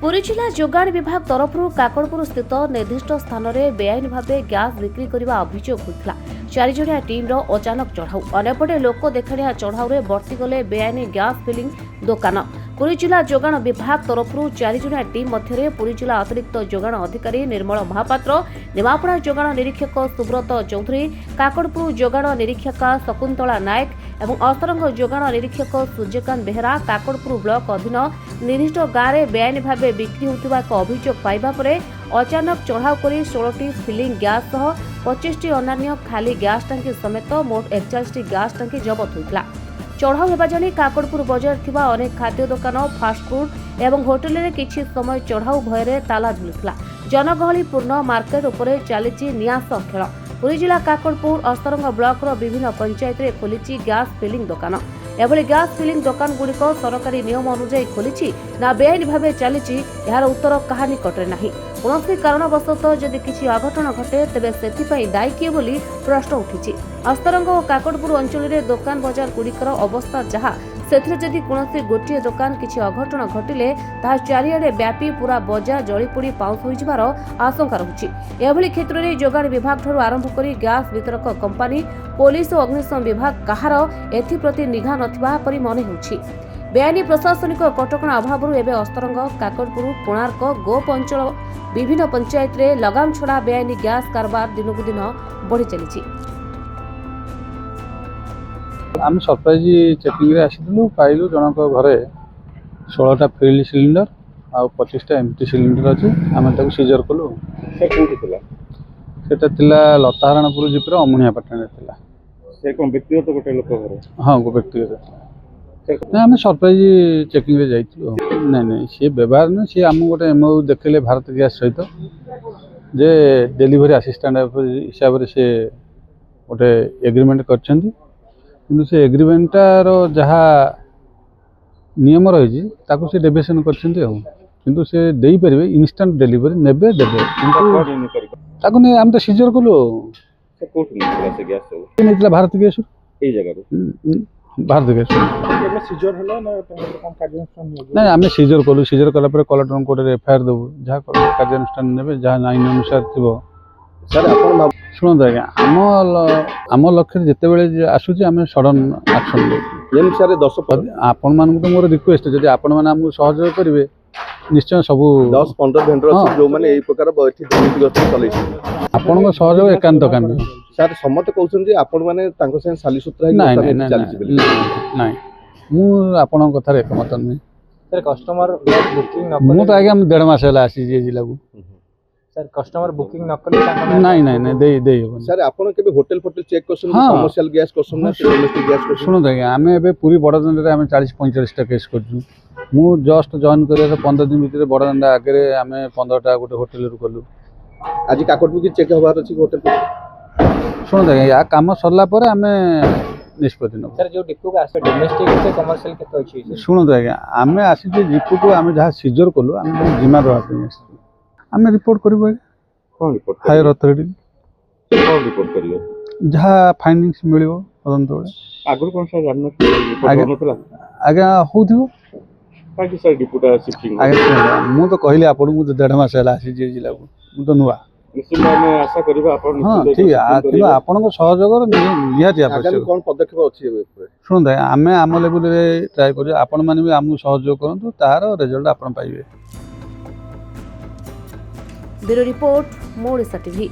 पुरी जिला जोगाण विभाग तरफ काकड़पुर स्थित निर्दिष्ट स्थान में बेआईन भाव गैस बिक्री करने अभियोग होता। 4 जणिया टीम अचानक चढ़ाऊ अंपटे लोक देखाणिया चढ़ाऊ बर्तीगले बेआईन गैस फिलिंग दुकान। पुरी जिला जोगाण विभाग तरफ 4 जणिया टीम मध्य पुरी जिला अतिरिक्त जोगाण अधिकारी निर्मल महापात्र, निमापड़ा जोगाण निरीक्षक सुब्रत चौधरी, काकड़पुर जोगाण निरीक्षका शकुंतला नायक एवं अस्तरंग जोगाण निरीक्षक सूर्यकांत बेहरा काकड़पुर ब्लॉक अधीन निर्दिष्ट गाँव में बेआईन भाव बिक्री होता एक अभियोग पाइबा परे अचानक चढ़ाऊ कर 16टी फिलिंग गैस सह 25टी अन्य खाली गैस टांकी समेत मोट 41टी गैस टांकी जबत होता। चढ़ाऊ होगा जानी काकड़पुर बजार थिबा अनेक खाद्य दुकान, फास्टफुड एवं होटेल रे किछि समय चढ़ाऊ भୟରେ ताला झुलुथिला। जनगहलीपूर्ण मार्केट उपरे चलीछि नियास खेल। पुरी जिला काकड़पुर अस्तरंग ब्लॉक रो विभिन्न पंचायत रे खोलिछि गैस फिलिंग दुकान। एभली गैस फिलिंग दुकान गुड़िक सरकारी नियम अनुଯାयी खोलिछि ना बेआईन भाव चलीछि, यार उत्तर कहा निकटरे नाही। कौनसी कारणवशतः जदि किछि अघटन घटे तेबे सेथिपाई दायी किए बोली प्रश्न उठिछि। अस्तरंग और काकड़पुर अंचल रे दुकान बजार गुड़िकर अवस्था जहाँ सेथिरे जदि कौनसी गोटे दुकान किछि अघटन घटिले ताहा चारिआडे व्यापी पूरा बजार जळीपोड़ी पाउस होई जिबार आशंका रहुछि। एभली क्षेत्र में जोगाण विभाग ठारू आरंभ करी गैस वितरक कंपनी, पुलिस और अग्निशम विभाग कहार एथिप्रति निघा नथिबा परि मने होछि। बेआईन प्रशासनिक कटकणा अभाव एवं अस्तरंग, काकड़पुर, कोणार्क, गोप अंचल विभिन्न पंचायत रे लगाम छड़ा बेआईन गैस कारबार दिनकु दिन बढ़ी चली। आम सरप्राइज चेकिंग रे आसिलु पाइलु जनक घरे 16टा फिल्ड सिलिंडर आ 25टा एमटी सिलिंडर अछि। आम ताको सीजर कलु। से कोठी थिला? सेटा थिला लताहरणपुर जिपर अमुनिया पटना थिला। से कोन व्यक्तिगत गोटे लोक घरे? हां, गो व्यक्तिगत। ना आम सरप्राइज चेकिंग रे जाइछु। नै नै से व्यवहार न से आम गोटे एमओ देखले भारत गैस सहित जे डिलीवरी असिस्टेंट हिसाब रे से गोटे एग्रीमेंट करछन्ती। किंतु से एग्रीमेंटार जहाँ नियम रही से डेविएशन किंतु से दे पारे इनस्टांट डिलीवरी नेबे देबे किंतु नहीं आम तो सीजर कलु। भारत गैस भारत गैस ना आम सीजर कलु। सीजर कला कलेक्टर कोर्ट में एफआईआर देवु जहाँ कार्यानुष्ठान ने जहाँ आईन अनुसार थी। शुणु आज्ञा आम लक्ष्य जिते आसूँ आम सडन एक्शन आपण मान तो मोर रिक्वेस्ट जब आपण मैंने आमको सहयोग करेंगे निश्चय सब 10-15 भेंडर जो माने एई प्रकार बैठी चलै आपण सहयोग एकांत कांड सर समस्त कहउछन जे आपण माने तांको से साली सूत्र नहीं मु आपण कथार एकमत नहीं सर। कस्टमर बुकिंग न मु तो आज्ञा 1.5 मास है आसी जिला को सर। कस्टमर बुकिंग न कले नहीं नहीं नहीं दे सर आपण केबे होटल चेक करसन कमर्शियल गैस करसन ना डोमेस्टिक गैस करसन? सुनो आज्ञा आम ए पूरी बड़दाण्ड रे आम 40-45टा केस करछु। मु जस्ट जॉइन कर 15 दिन भीतर बड़दाण्ड आगे आम 15टा गोटे होटल रु कलु। आज काकड़पुर की चेक होबार अछि होटल? सुनो आज्ञा या काम सरला पर आम निष्पत्ति न सर। जो डिपो का डोमेस्टिक से कमर्शियल केतो अछि? शुणु आज्ञा आम आसी डिपो को आम जहाँ सीजर कलु आम जिम्मा दवा आम रिपोर्ट करूँ। कौन रिपोर्ट? हायर अथॉरिटी कौन रिपोर्ट करियो? जहाँ फाइंडिंग्स मिलियो तदंत बेले आगु कोन सा जानना रिपोर्ट आज्ञा होथिबो काकी सर डिपोटा शिफ्टिंग आज्ञा मु तो कहली आपन मु 1.5 मास है आसी जिला को मु तो नुआ निश्चित में आशा करिबा आपन। हां ठीक है किंतु आपन को सहयोग निहाती आवश्यक। कोन पदक्षेप अछि एबे? सुन दे आमे आम लेवल रे ट्राई करियो आपन माने भी हमहु सहयोग करंतु तार रिजल्ट आपन पाइबे। ब्यूरो रिपोर्ट मोड़सा टीवी।